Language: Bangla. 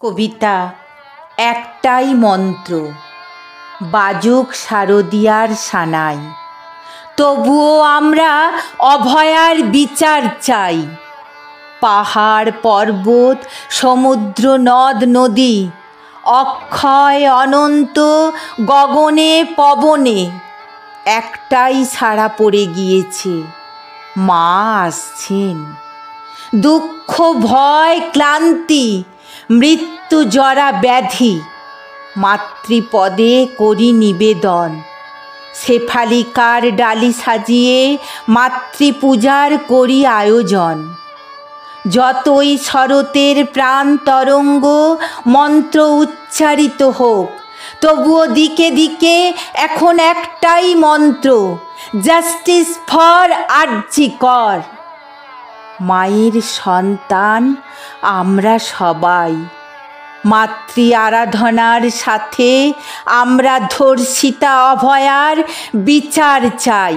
কবিতা একটাই মন্ত্র, বাজুক শারদিয়ার সানাই। তবুও আমরা অভয়ার বিচার চাই। পাহাড় পর্বত সমুদ্র নদ নদী, অক্ষয় অনন্ত গগনে পবনে একটাই সাড়া পড়ে গিয়েছে, মা আসছেন। দুঃখ ভয় ক্লান্তি মৃত্যু জরা ব্যাধি মাতৃপদে করি নিবেদন। শেফালিকার ডালি সাজিয়ে মাতৃপূজার করি আয়োজন। যতই শরতের প্রাণ তরঙ্গ মন্ত্র উচ্চারিত হোক, তবুও দিকে দিকে এখন একটাই মন্ত্র, জাস্টিস ফর আরজি কর। মায়ের সন্তান আমরা সবাই, মাতৃ আরাধনার সাথে আমরা ধর্ষিতা অভয়ার বিচার চাই।